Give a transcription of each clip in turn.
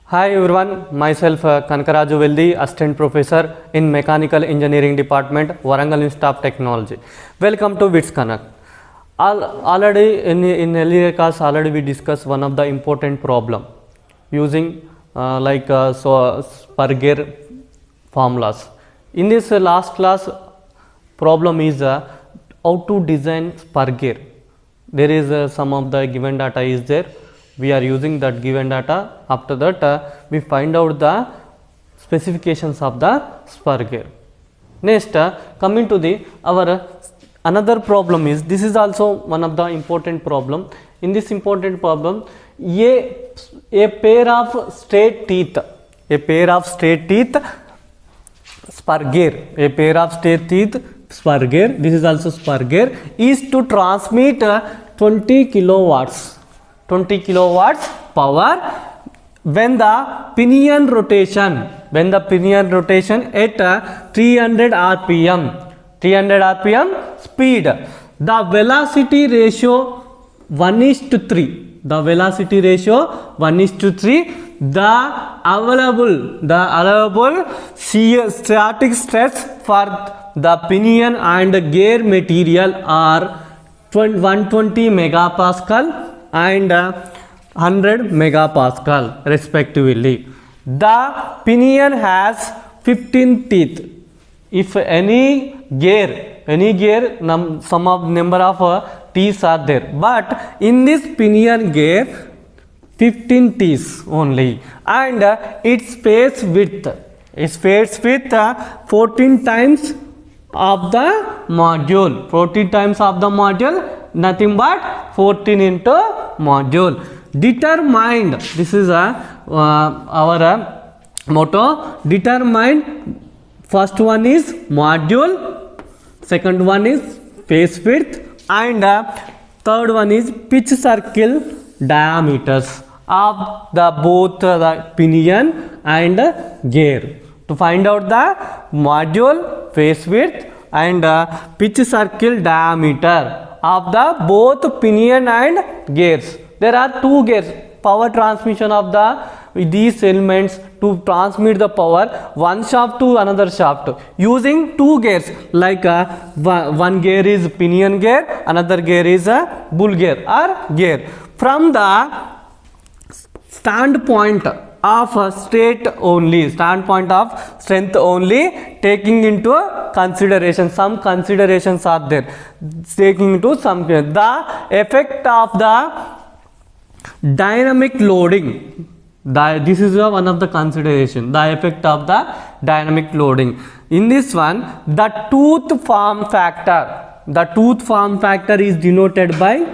Hi everyone, myself Kanakaraju Veldi, Assistant Professor in Mechanical Engineering Department, Warangal Institute of Technology. Welcome to WITS Connect. Already in earlier class, already we discussed one of the important problem using Spurgear formulas. In this last class, problem is how to design Spurgear. There is some of the given data is there. We are using that given data. After that we find out the specifications of the Spurgear. Next coming to the our another problem is, this is also one of the important problem. In this important problem, a pair of straight teeth Spurgear, a pair of straight teeth Spurgear, this is also Spurgear, is to transmit 20 kilowatts power when the pinion rotation at 300 rpm speed. The velocity ratio 1:3. The velocity ratio 1:3. The available static stress for the pinion and gear material are 120 megapascal and 100 megapascal respectively. The pinion has 15 teeth. If any gear some of number of teeth are there, but in this pinion gear 15 teeth only, and its face width 14 times of the module, nothing but 14 into module. Determined, this is our motto. Determined, first one is module, second one is face width, and third one is pitch circle diameters of the both the pinion and gear. To find out the module, face width, and pitch circle diameter of the both pinion and gears. There are two gears. Power transmission of these elements to transmit the power one shaft to another shaft using two gears, like one gear is pinion gear, another gear is a bull gear or gear. From the standpoint of strength only, taking into consideration, some considerations are there, taking into some, the effect of the dynamic loading, this is one of the consideration, the effect of the dynamic loading. In this one, the tooth form factor is denoted by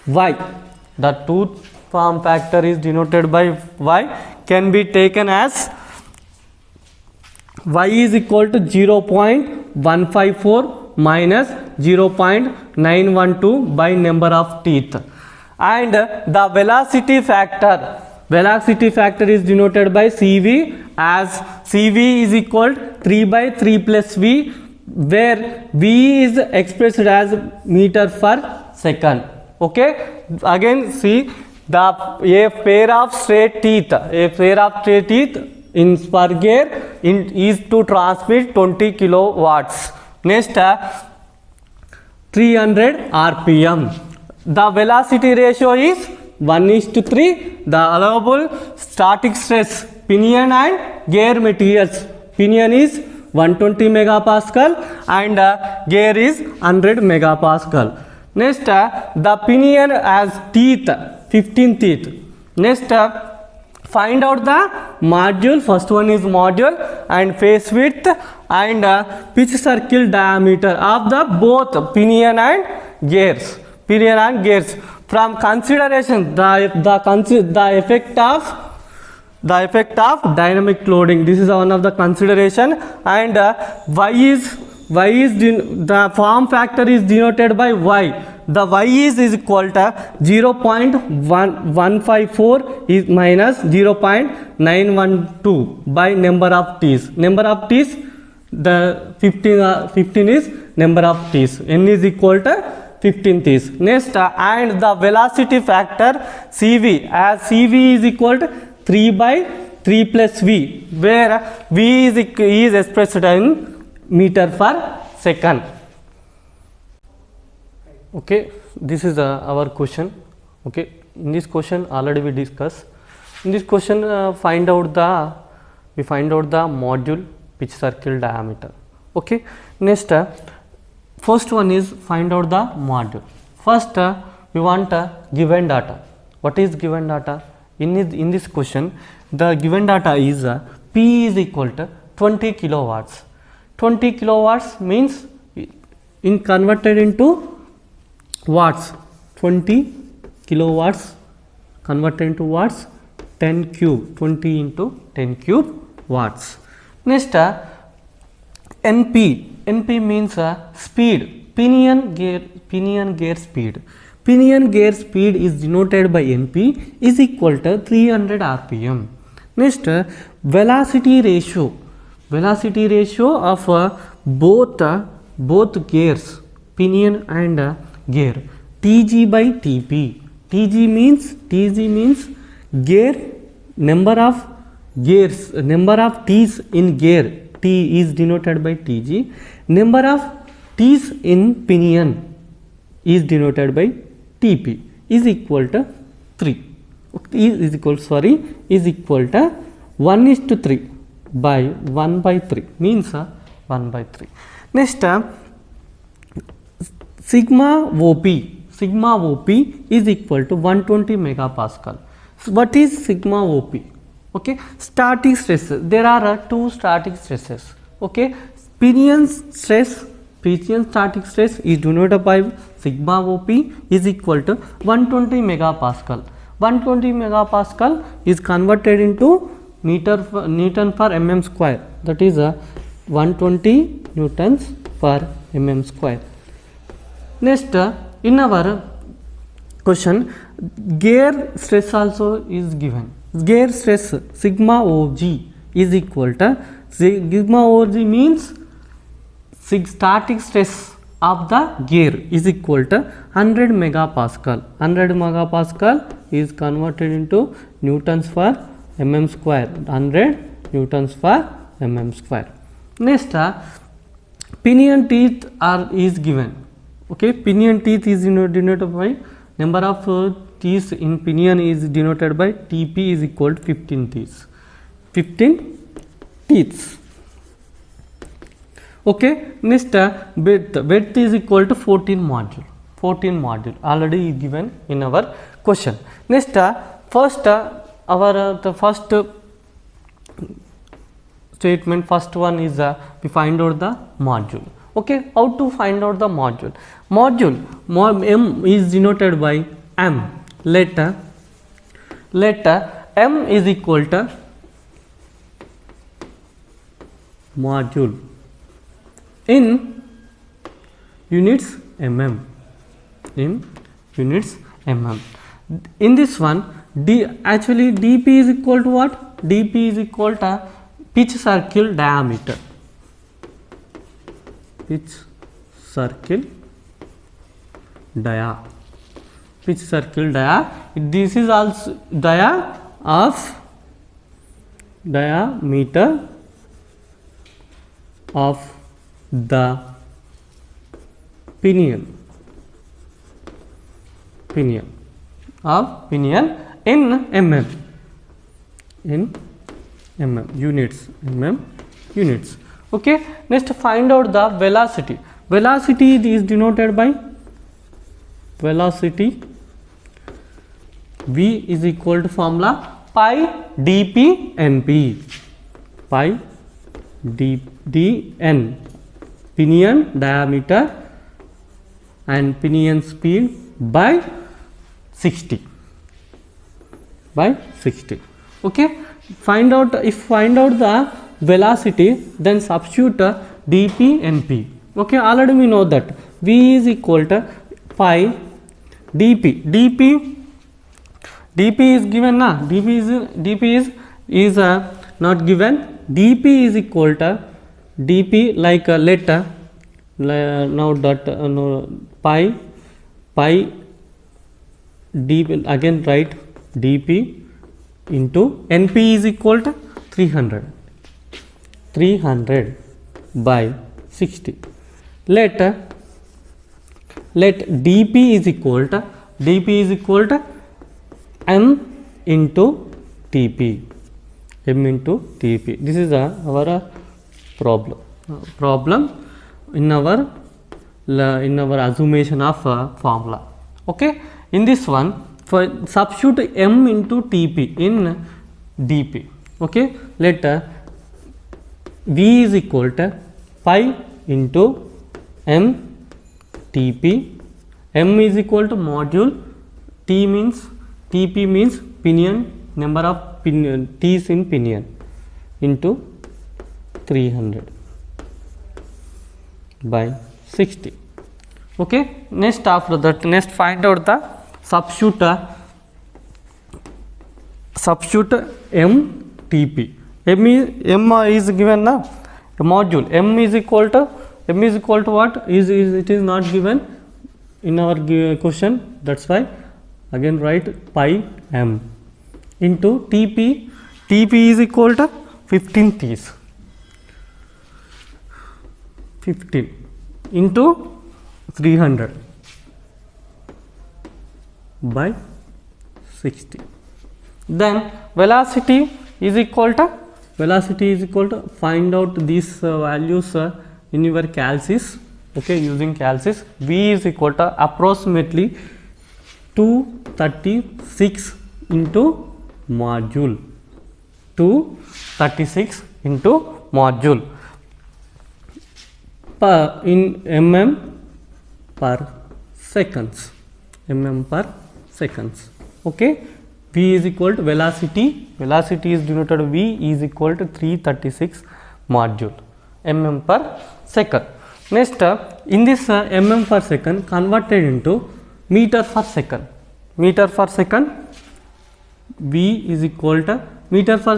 Y. The tooth form factor is denoted by Y, can be taken as Y is equal to 0.154 minus 0.912 by number of teeth. And the velocity factor is denoted by CV, as CV is equal to 3 by 3 plus V, where V is expressed as meter per second. Okay, again see, a pair of straight teeth in Spurgear is to transmit 20 kilowatts. Next 300 rpm. The velocity ratio is 1:3. The allowable static stress, pinion and gear materials, pinion is 120 megapascal and gear is 100 megapascal. Next the pinion has teeth, 15 teeth. Next find out the module. First one is module and face width and pitch circle diameter of the both pinion and gears. From consideration, the effect of dynamic loading, this is one of the consideration, and the form factor is denoted by Y. The Y is equal to 0.154 is minus 0.912 by number of T's. Number of T's, the 15 is number of T's. N is equal to 15 T's. Next and the velocity factor CV, as CV is equal to 3 by 3 plus v, where v is expressed in meter per second. Okay, this is our question. Okay, in this question already we discussed. In this question we find out the module pitch circle diameter. Okay, next first one is find out the module. First we want given data. What is given data? In this question the given data is P is equal to 20 kilowatts. 20 kilowatts means in converted into watts, 20 kilowatts converted into watts, 10 cube, 20 into 10 cube watts. Next NP means speed, pinion gear speed. Pinion gear speed is denoted by NP is equal to 300 rpm. Next velocity ratio of both gears, pinion and gear, Tg by Tp. Tg means gear, number of gears, number of T's in gear, T is denoted by Tg. Number of T's in pinion is denoted by Tp is equal to 3. Is equal to 1:3 by 1/3 means 1/3. Next sigma OP is equal to 120 megapascal. So what is sigma OP? Okay, static stress. There are two static stresses. Okay, pinion static stress is denoted by sigma OP is equal to 120 megapascal. 120 megapascal is converted into Newton per mm square, that is 120 newtons per mm square. Next in our question gear stress also is given. Gear stress sigma OG is equal to sigma OG means static stress of the gear is equal to 100 megapascal. 100 megapascal is converted into newtons per mm square, 100 newtons per mm square. Next pinion teeth is given. Okay, pinion teeth is denoted by number of teeth in pinion is denoted by Tp is equal to 15 teeth. 15 teeth. Okay, next width is equal to 14 module. 14 module already given in our question. Next first the first statement, first one is we find out the module. Okay, how to find out the module? M is denoted by M. Let M is equal to module in units mm. In units mm. In this one actually dp is equal to what? Dp is equal to pitch circle diameter. Pitch circle dia. Pitch circle dia. This is also dia of diameter of the pinion of pinion in mm, units, units. Okay, next find out the velocity. Velocity is denoted by velocity v is equal to formula pi dp np. Pi dn pinion diameter and pinion speed by 60. Okay, find out the velocity, then substitute dp np. Okay, already we know that v is equal to pi dp is given na, dp is not given. dp is equal to dp like let now dot no, pi dp again write dp into NP is equal to 300. 300 by 60. Let dp is equal to m into tp. M into tp. This is our problem in our assumption of formula. Okay, in this one, for substitute m into tp in dp. Okay, let v is equal to pi into m tp. M is equal to module, tp means pinion, number of t's in pinion, into 300 by 60. Okay, next after that, next find out the substitute m tp. M is given na module. M is equal to what? It is not given in our question. That's why again write pi m into tp. tp is equal to 15 t's. 15 into 300 by 60. Then velocity is equal to find out these values in your calculus. Okay, using calculus. V is equal to approximately 236 into module. 236 into module in mm per seconds. Okay, v is equal to velocity is denoted v is equal to 336 module mm per second. Next, in this mm per second converted into meter per second. V is equal to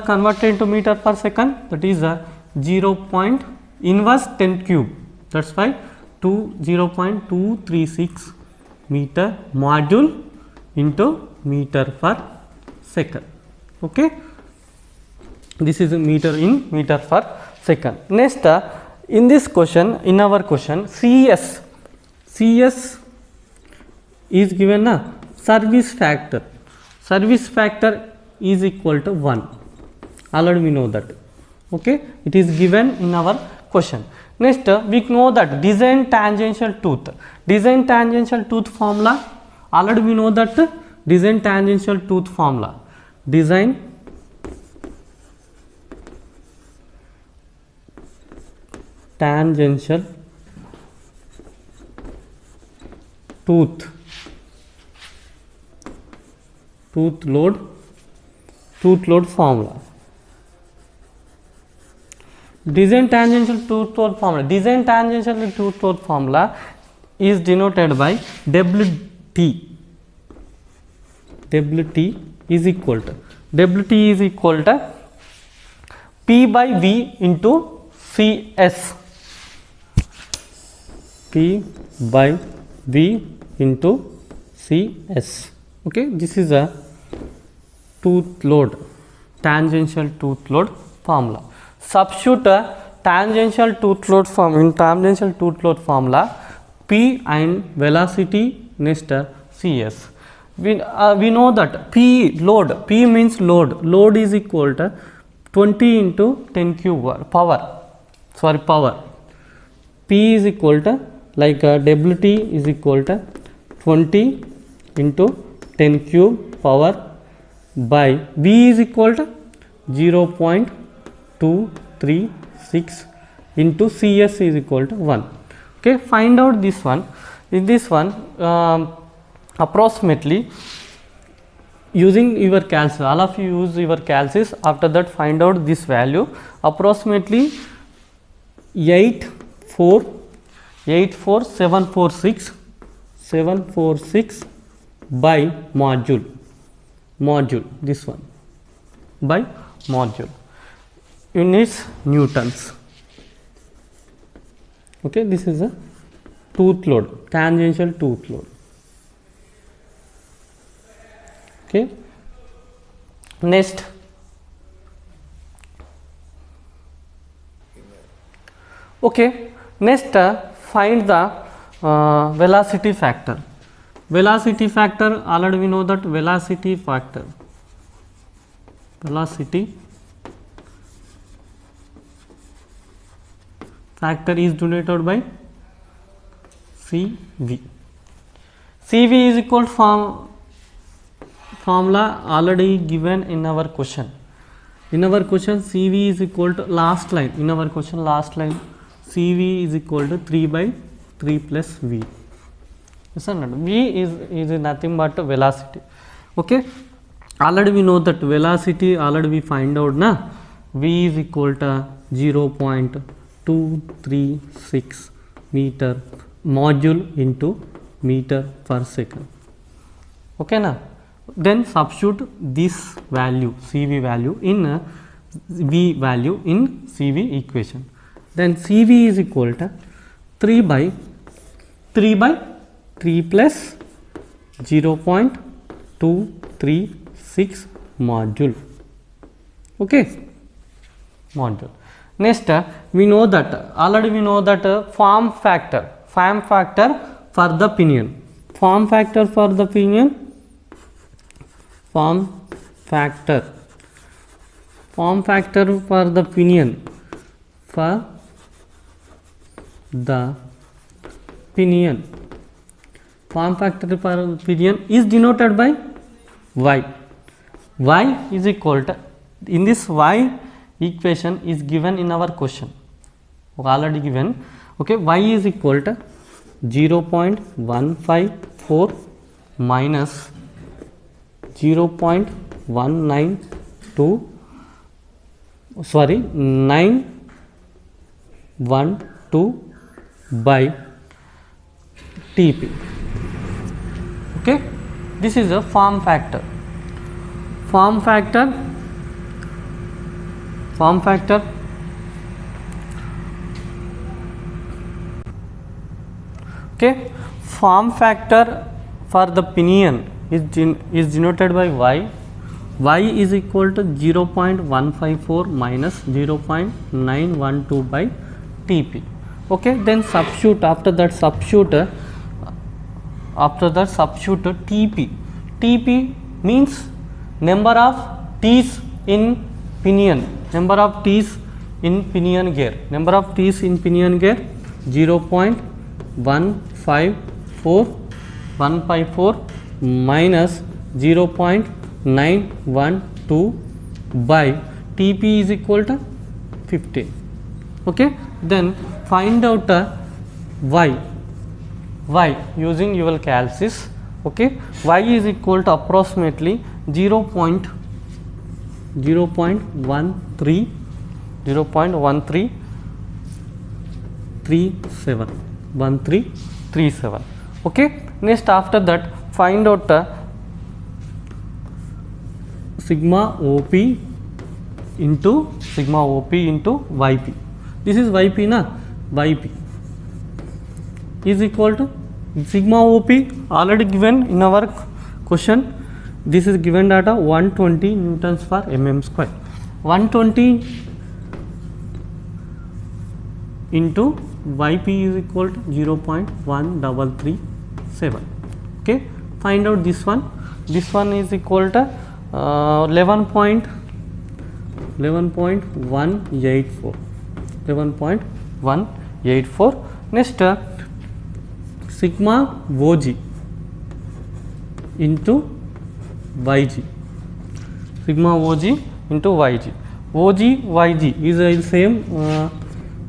converted into meter per second, that is 0. inverse 10 cube. That's why 0.236 meter module into meter per second. Okay, this is a meter per second. Next, in this question, in our question, CS is given a service factor. Service factor is equal to 1. Already we know that. Okay, it is given in our question. Next, we know that design tangential tooth formula. Already we know that design tangential tooth formula. Design tangential tooth load formula. Design tangential tooth load formula is denoted by WT. WT is equal to P by V into CS. P by V into CS. Okay, this is a tangential tooth load formula. Substitute tangential tooth load formula P and velocity. Next, CS. We know that P means load is equal to 20 into 10 cube power. P is equal to WT is equal to 20 into 10 cube power by V is equal to 0.236 into CS is equal to 1. Okay, find out this one. In this one, approximately using your calculus, all of you use your calculus. After that, find out this value. Approximately 746 by module. This one by module. Units newtons. Okay, this is a tangential tooth load. Okay, Next, okay, next find the velocity factor. Velocity factor, already we know that velocity factor is denoted by CV. CV is equal to formula already given in our question. In our question, CV is equal to last line. In our question, last line, CV is equal to 3 by 3 plus V. Yes or not? V is nothing but velocity. Okay. Already we know that velocity. Already we find out na. V is equal to 0.236 meter module into meter per second. Okay na. Then substitute this value CV value in V value in CV equation. Then CV is equal to 3 by 3 plus 0.236 module. Okay, module. Next, we know that already we know that form factor for the pinion. Form factor for the pinion. Form factor for the pinion form factor for pinion is denoted by y. Y is equal to, in this y equation is given in our question, already given. Okay, y is equal to 0.154 minus 912 by TP. Okay, this is a form factor. Okay, form factor for the pinion is denoted by y. Y is equal to 0.154 minus 0.912 by TP. Okay, then substitute, after that substitute TP. TP means number of T's in pinion. Number of T's in pinion gear. 0.154 minus 0.912 by TP is equal to 15. Okay, then find out y using your calculus. Okay, y is equal to approximately 1337. Okay, next after that find out sigma OP into YP. This is YP na. YP is equal to sigma OP already given in our question. This is given data 120 newtons per mm square. 120 into YP is equal to 0.1337. Okay, find out this one. This one is equal to 11.184. 11.184. Next, sigma OG into YG. Sigma OG into YG. OG YG is same.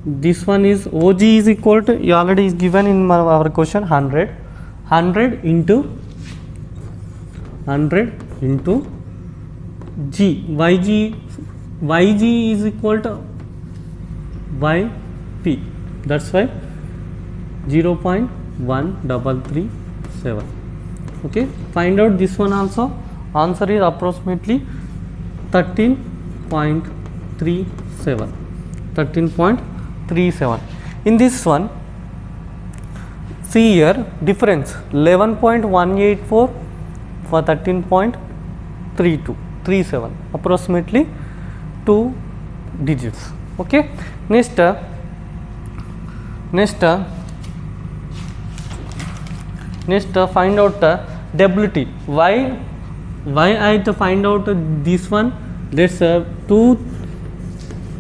This one is OG is equal to, already is given in our question, 100 into G. YG is equal to YP. That's why 0.1337. Okay, find out this one also. Answer is approximately 13.37. 13.37. In this one, see here difference 11.184 for 13.32. 0.37, approximately 2 digits. Okay, next find out WT. Why I to find out this one? Let's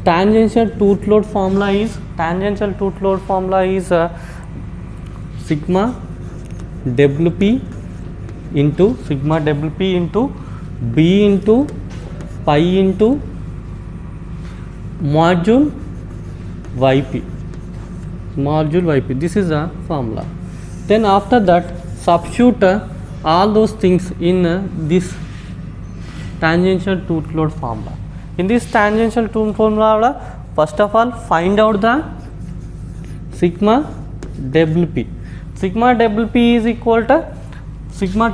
tangential tooth load formula is sigma WP into B into pi into module YP. This is a formula. Then after that, substitute all those things in this tangential tooth load formula. In this tangential tooth formula, first of all find out the sigma WP. Sigma WP is equal to sigma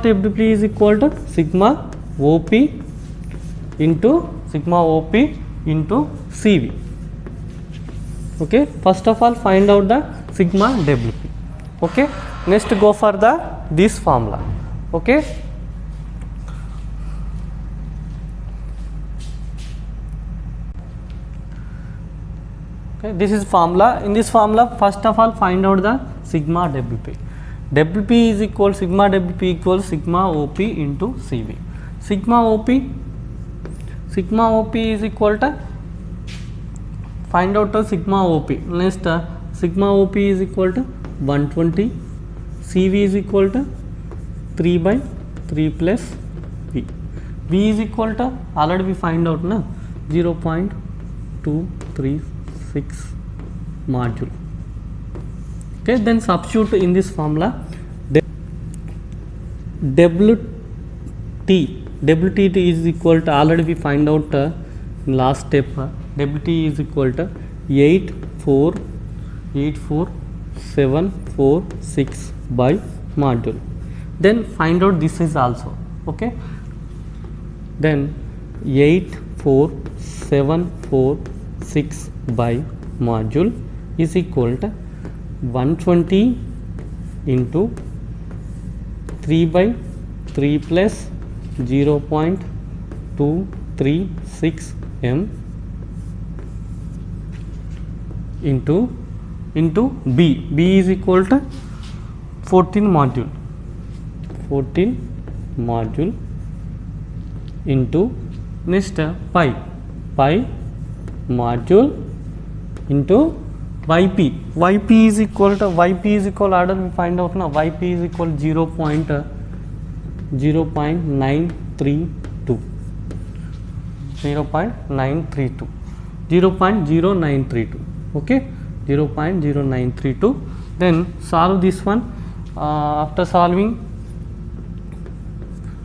OP into CV. Okay, first of all find out the sigma WP. Okay, next go for this formula. Okay, this is formula. In this formula, first of all find out the sigma WP. Sigma WP equals sigma OP into CV. Sigma OP is equal to, find out the sigma OP. Next sigma OP is equal to 120, CV is equal to 3 by 3 plus V. V is equal to, already we find out na, 0.236 module. Okay, then substitute in this formula WT is equal to, already we find out in last step, WT is equal to 8484746 by module. Then find out this is also. Okay, then 84746 by module is equal to 120 into 3 by 3 plus 0.236 m into B. B is equal to 14 module into next pi module into YP. YP is equal order we find out now. YP is equal 0.932. Okay, 0.0932. Then solve this one. After solving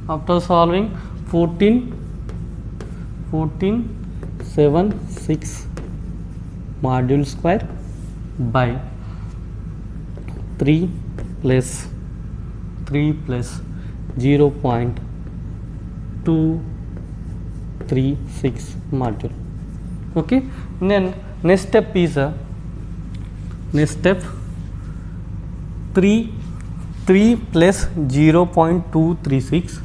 1476 module square by 3 plus 0.236 module. Okay, and then next step is 3 plus 0.236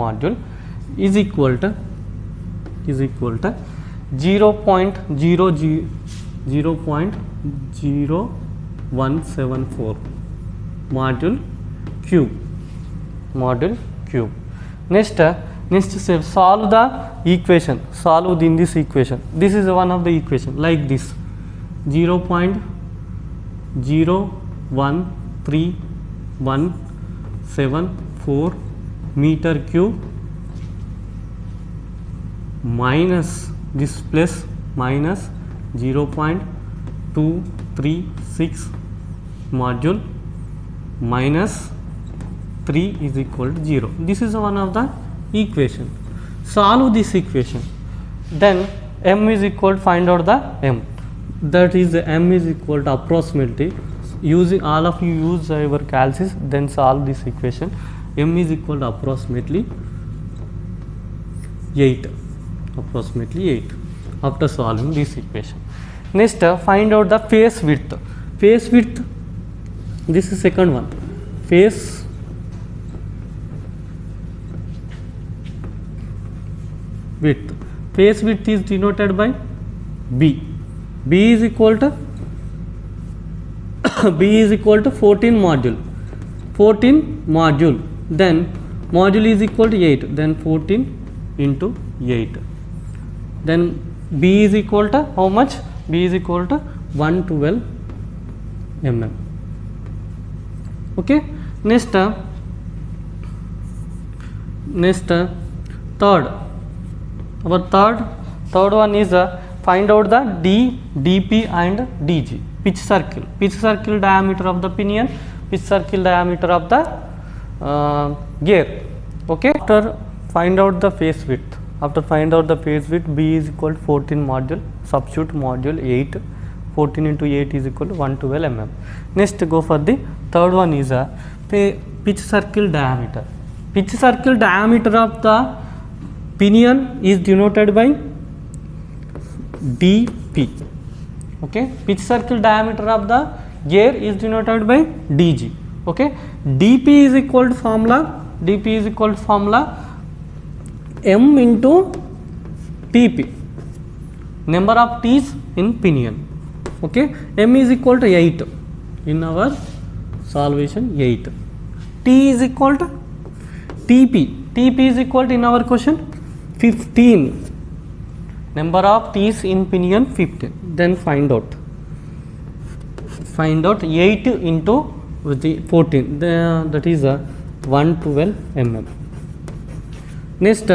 module is equal to 0.0174 module cube. Next step, solve the equation. Solve within this equation. This is one of the equation like this: 0.013174 meter cube minus this plus minus 0.236 module minus 3 is equal to 0. This is one of the equation. Solve this equation. Then m is equal to, find out the m. That is m is equal to approximately, using all of you use your calculus, then solve this equation. M is equal to approximately 8. After solving this equation. Next find out the face width. This is second one, face width. Face width is denoted by B. B is equal to B is equal to 14 module. 14 module. Then module is equal to 8. Then 14 into 8. Then B is equal to how much? B is equal to 112 mm. Okay. Next third. Our third one is find out the D, DP and DG. Pitch circle diameter of the pinion, pitch circle diameter of the gear. Okay. After find out the face width. B is equal to 14 module. Substitute module 8. 14 into 8 is equal to 112 mm. Next go for the third one is pitch circle diameter. Pitch circle diameter of the pinion is denoted by dP. Okay. Pitch circle diameter of the gear is denoted by dg. Okay. dP is equal to formula m into tp, number of T's in pinion. Okay. M is equal to 8 in our solvation, 8. T is equal to TP is equal to in our question 15, number of T's in pinion 15. Then find out 8 into the 14, that is 112 mm. Next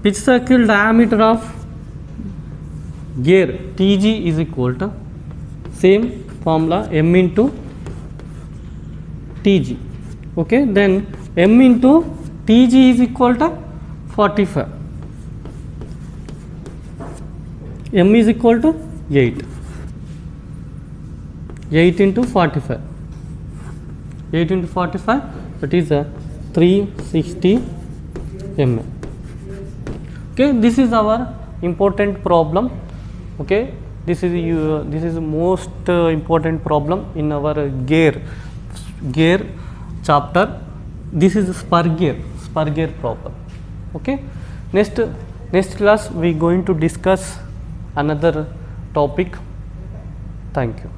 pitch circle diameter of gear TG is equal to same formula m into TG. Okay. Then m into TG is equal to 45. M is equal to 8. 8 into 45. 8 into 45, that is 360 mm. Okay. This is our important problem. Okay. This is most important problem in our gear chapter. This is spur gear problem. Okay. Next class we going to discuss another topic. Thank you.